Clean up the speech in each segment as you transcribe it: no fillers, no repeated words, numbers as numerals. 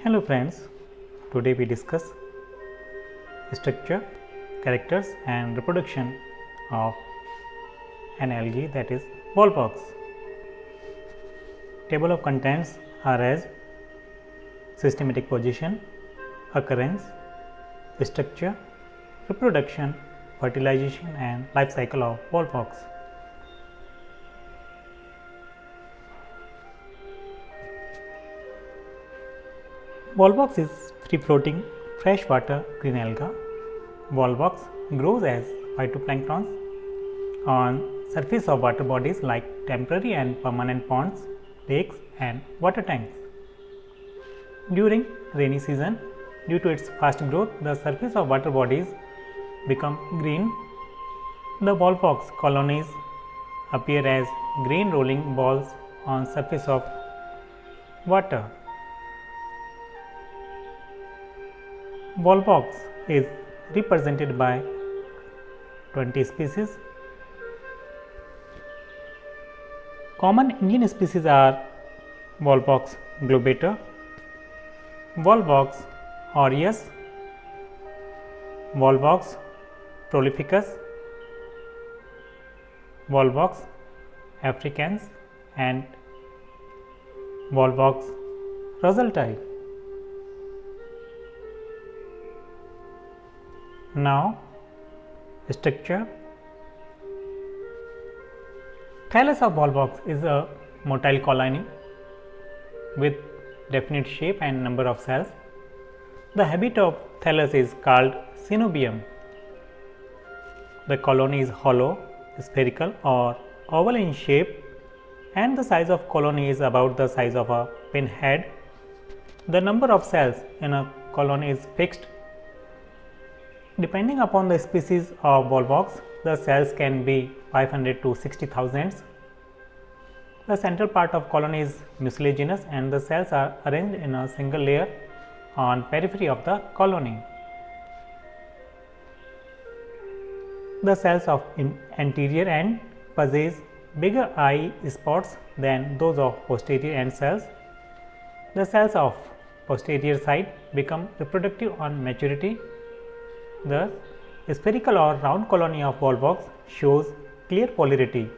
Hello friends, today we discuss structure, characters and reproduction of an algae, that is Volvox. Table of contents are as systematic position, occurrence, structure, reproduction, fertilization and life cycle of Volvox. Volvox is free floating freshwater green alga. Volvox grows as phytoplanktons on surface of water bodies like temporary and permanent ponds, lakes and water tanks. During rainy season, due to its fast growth, the surface of water bodies become green. The Volvox colonies appear as green rolling balls on surface of water. Volvox is represented by 20 species. Common Indian species are Volvox globata, Volvox aureus, Volvox prolificus, Volvox africans and Volvox roseltii. Now, structure. Thallus of Volvox is a motile colony with definite shape and number of cells. The habit of thallus is called synobium. The colony is hollow, spherical or oval in shape, and the size of colony is about the size of a pinhead. The number of cells in a colony is fixed. Depending upon the species of Volvox, the cells can be 500 to 60,000. The central part of colony is mucilaginous and the cells are arranged in a single layer on periphery of the colony. The cells of anterior end possess bigger eye spots than those of posterior end cells. The cells of posterior side become reproductive on maturity. The spherical or round colony of Volvox shows clear polarity.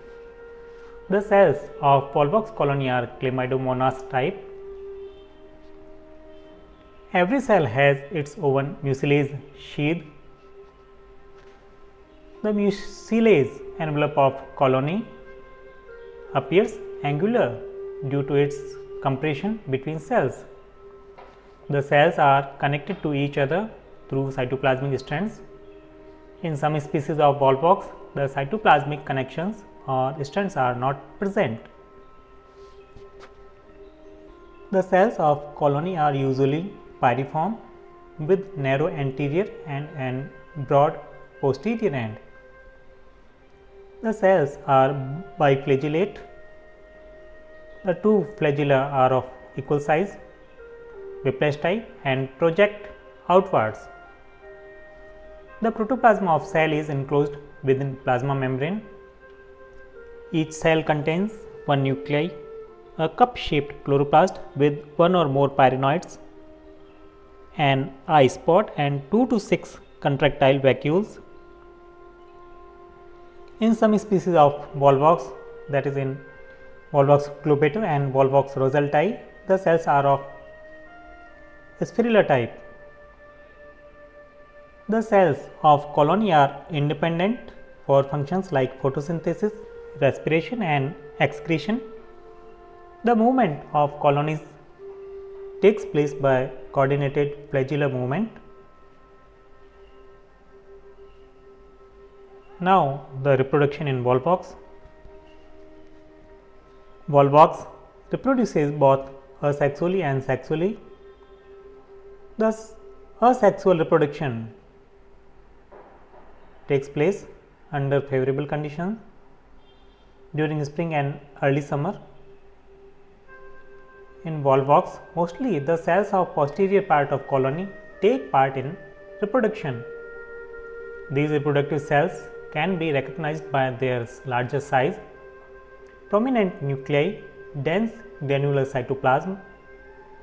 The cells of Volvox colony are chlamydomonas type. Every cell has its own mucilage sheath. The mucilage envelope of colony appears angular due to its compression between cells. The cells are connected to each other through cytoplasmic strands. In some species of Volvox, the cytoplasmic connections or strands are not present. The cells of colony are usually pyriform with narrow anterior and broad posterior end. The cells are biflagellate. The two flagella are of equal size, whiplash type and project outwards. The protoplasm of cell is enclosed within plasma membrane. Each cell contains one nuclei, a cup-shaped chloroplast with one or more pyrenoids, an eye spot and 2 to 6 contractile vacuoles. In some species of Volvox, that is in Volvox globata and Volvox roseltii, the cells are of spherular type. The cells of colony are independent for functions like photosynthesis, respiration and excretion. The movement of colonies takes place by coordinated flagellar movement. Now, the reproduction in Volvox. Volvox reproduces both asexually and sexually. Thus, asexual reproduction takes place under favorable conditions during spring and early summer. In Volvox, mostly the cells of posterior part of colony take part in reproduction. These reproductive cells can be recognized by their larger size, prominent nuclei, dense granular cytoplasm,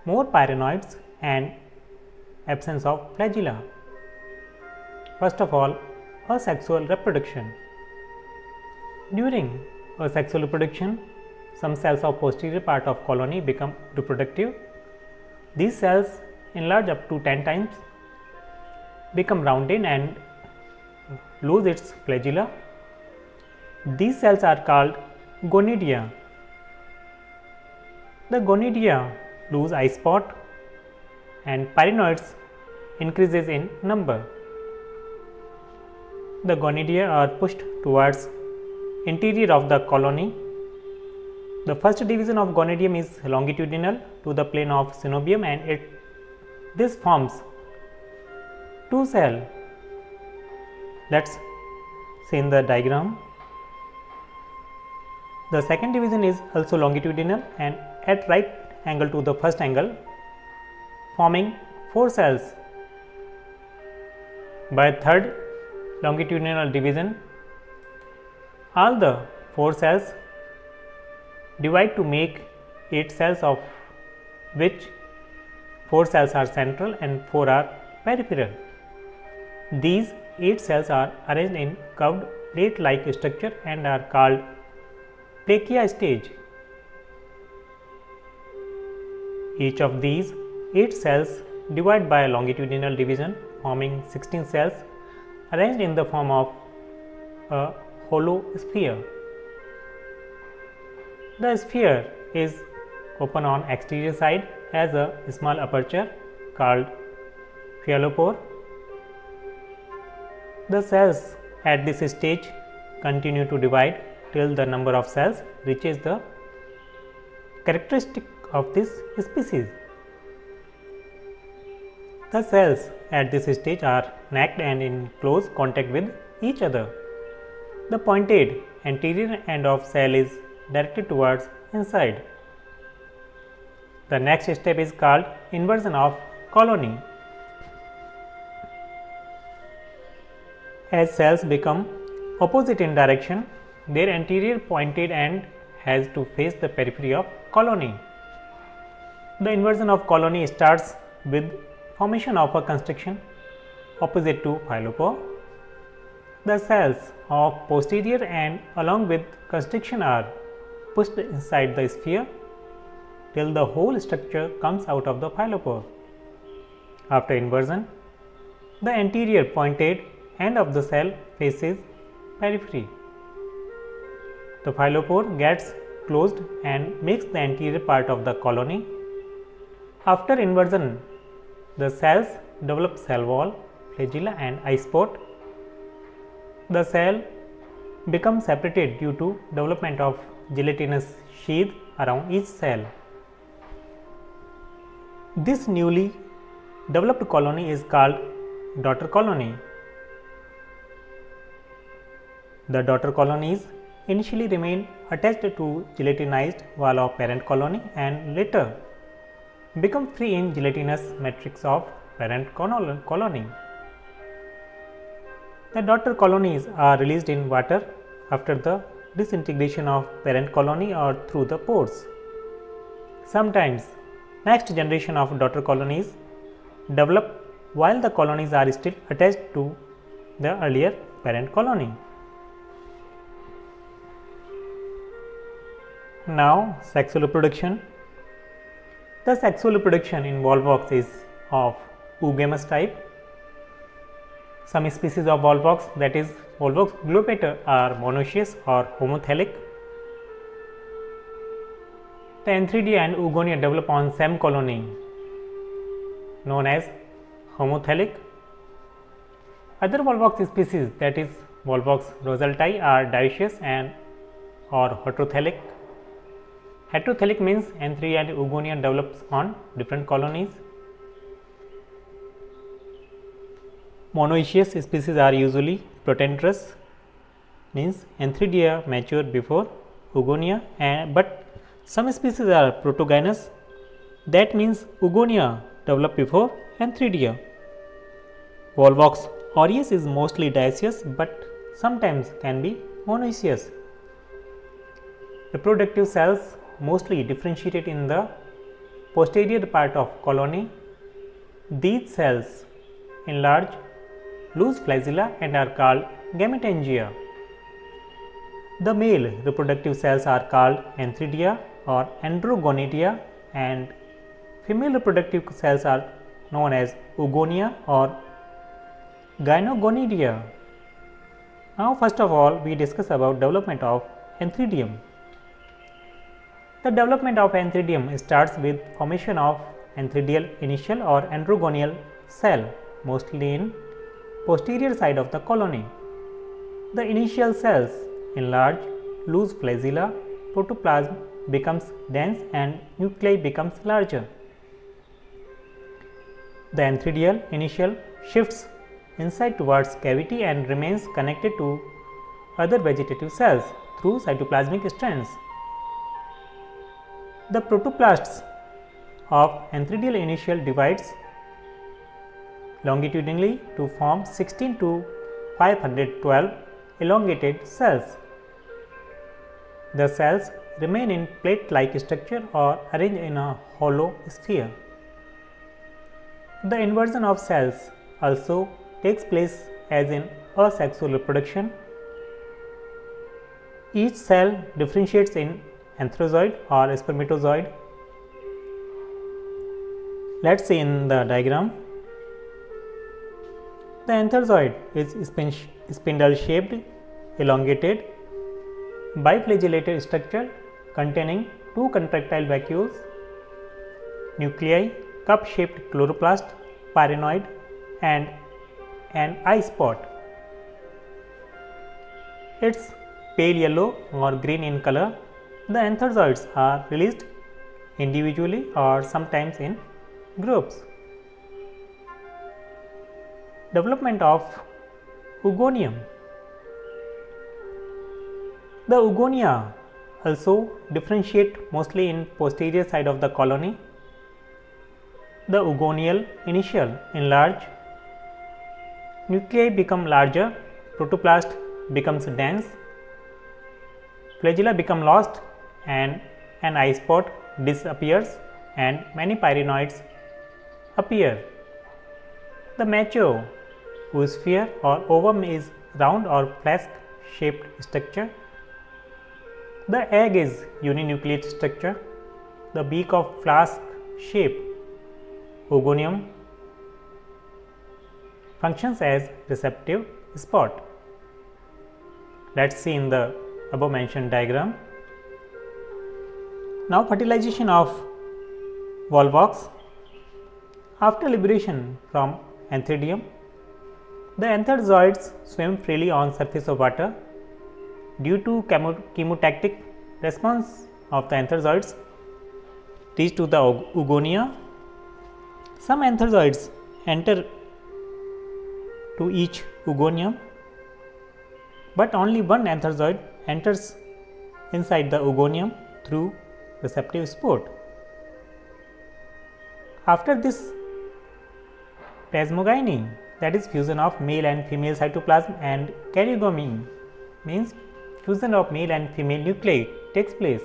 more pyrenoids and absence of flagella. First of all, asexual reproduction. During asexual reproduction, some cells of posterior part of colony become reproductive. These cells enlarge up to 10 times, become rounded and lose its flagella. These cells are called gonidia. The gonidia lose eye spot and pyrenoids increases in number. The gonidia are pushed towards interior of the colony. The first division of gonidium is longitudinal to the plane of synovium, and this forms two cells. Let's see in the diagram. The second division is also longitudinal and at right angle to the first angle, forming 4 cells. By third longitudinal division, all the 4 cells divide to make 8 cells, of which 4 cells are central and 4 are peripheral. These 8 cells are arranged in curved plate-like structure and are called brachia stage. Each of these 8 cells divide by a longitudinal division, forming 16 cells arranged in the form of a hollow sphere. The sphere is open on exterior side, has a small aperture called phyllospore. The cells at this stage continue to divide till the number of cells reaches the characteristic of this species. The cells at this stage are naked and in close contact with each other. The pointed anterior end of cell is directed towards inside. The next step is called inversion of colony. As cells become opposite in direction, their anterior pointed end has to face the periphery of colony. The inversion of colony starts with formation of a constriction opposite to phyllospore. The cells of posterior and along with constriction are pushed inside the sphere till the whole structure comes out of the phyllospore. After inversion, the anterior pointed end of the cell faces periphery. The phyllospore gets closed and makes the anterior part of the colony. After inversion, the cells develop cell wall, flagella and eye spot. The cell becomes separated due to development of gelatinous sheath around each cell. This newly developed colony is called daughter colony. The daughter colonies initially remain attached to gelatinized wall of parent colony and later become free in gelatinous matrix of parent colony. The daughter colonies are released in water after the disintegration of parent colony or through the pores. Sometimes next generation of daughter colonies develop while the colonies are still attached to the earlier parent colony. Now, sexual reproduction. The sexual reproduction in Volvox is of oogamous type. Some species of Volvox, that is Volvox globata, are monoecious or homothallic. The Antheridia and Oogonia develop on same colony known as homothallic. Other Volvox species, that is Volvox roselti, are dioecious and or heterothallic. Heterothallic means Antheria and Oogonia develops on different colonies. Monoecious species are usually protandrous, means Antheridia mature before Oogonia, but some species are protogynous, that means Oogonia develop before Antheridia. Volvox aureus is mostly dioecious but sometimes can be monoecious. Reproductive cells mostly differentiated in the posterior part of colony These cells enlarge, lose flagella and are called gametangia. The male reproductive cells are called antheridia or androgonidia, and female reproductive cells are known as oogonia or gynogonidia. Now first of all we discuss about development of antheridium. The development of antheridium starts with formation of antheridial initial or androgonial cell, mostly in posterior side of the colony. The initial cells enlarge, lose flagella, protoplasm becomes dense and nuclei becomes larger. The antheridial initial shifts inside towards cavity and remains connected to other vegetative cells through cytoplasmic strands. The protoplasts of antheridial initial divides longitudinally to form 16 to 512 elongated cells. The cells remain in plate-like structure or arranged in a hollow sphere. The inversion of cells also takes place as in asexual reproduction. Each cell differentiates in antherozoid or spermatozoid. Let us see in the diagram. The antherozoid is spindle shaped, elongated, biflagellated structure containing two contractile vacuoles, nuclei, cup shaped chloroplast, pyrenoid and an eye spot. It's pale yellow or green in color. The antherozoids are released individually or sometimes in groups. Development of oogonium. The oogonia also differentiate mostly in posterior side of the colony. The oogonial initial enlarge, nuclei become larger, protoplast becomes dense, flagella become lost and an eye spot disappears and many pyrenoids appear. The mature oosphere or ovum is round or flask shaped structure. The egg is uninucleate structure. The beak of flask shape. Oogonium functions as receptive spot. Let us see in the above mentioned diagram. Now fertilization of volvox. After liberation from antheridium, the antherozoids swim freely on surface of water. Due to chemotactic response of the antherozoids reach to the oogonia, some antherozoids enter to each oogonium, but only one antherozoid enters inside the oogonium through receptive sport. After this plasmogyny, that is fusion of male and female cytoplasm, and karyogomy means fusion of male and female nuclei takes place.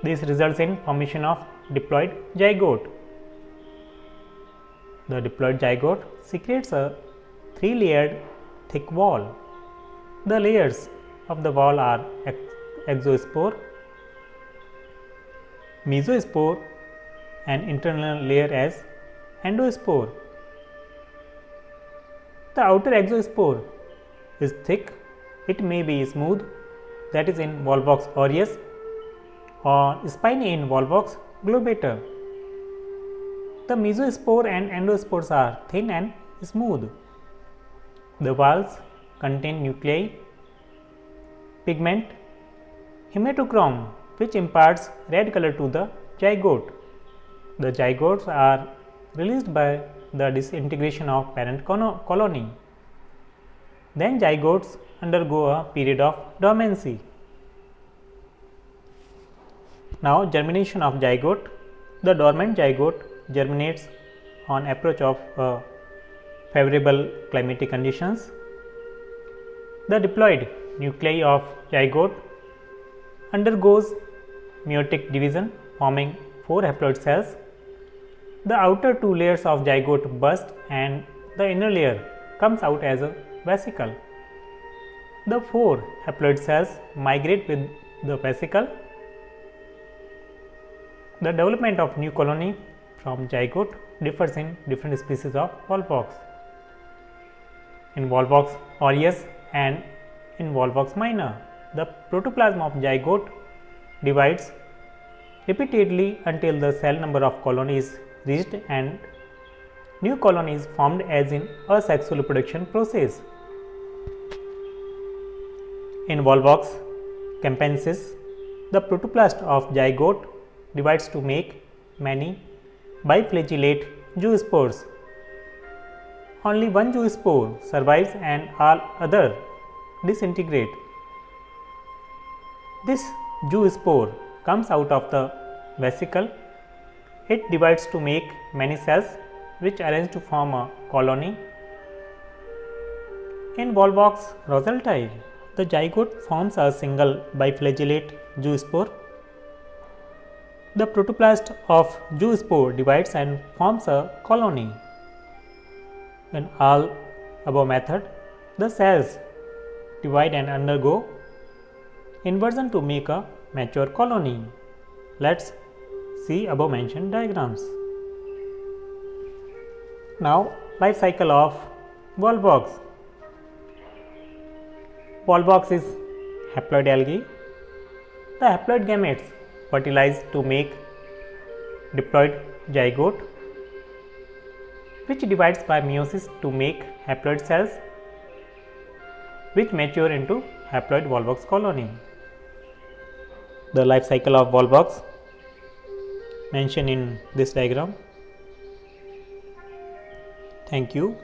This results in formation of diploid zygote. The diploid zygote secretes a three-layered thick wall. The layers of the wall are exospore, mesospore and internal layer as endospore. The outer exospore is thick. It may be smooth, that is in Volvox aureus, or spiny in Volvox globata. The mesospore and endospores are thin and smooth. The walls contain nuclei, pigment, hematochrome, which imparts red color to the zygote. The zygotes are released by the disintegration of parent colony. Then zygotes undergo a period of dormancy. Now germination of zygote. The dormant zygote germinates on approach of favorable climatic conditions. The diploid nuclei of zygote undergoes meiotic division, forming 4 haploid cells. The outer two layers of zygote burst and the inner layer comes out as a vesicle. The 4 haploid cells migrate with the vesicle. The development of new colony from zygote differs in different species of Volvox. In Volvox aureus and in Volvox minor, the protoplasm of zygote divides repeatedly until the cell number of colonies reached and new colonies formed as in asexual reproduction process. In Volvox campensis, the protoplast of zygote divides to make many biflagellate zoospores. Only one zoospore survives and all other disintegrate. This zoospore comes out of the vesicle. It divides to make many cells which arrange to form a colony. In Volvox rosellae, the zygote forms a single biflagellate zoospore. The protoplast of zoospore divides and forms a colony. In all above method, the cells divide and undergo inversion to make a mature colony. Let's see above mentioned diagrams. Now, life cycle of Volvox. Volvox is haploid algae. The haploid gametes fertilize to make diploid zygote, which divides by meiosis to make haploid cells, which mature into haploid Volvox colony. The life cycle of Volvox mentioned in this diagram. Thank you.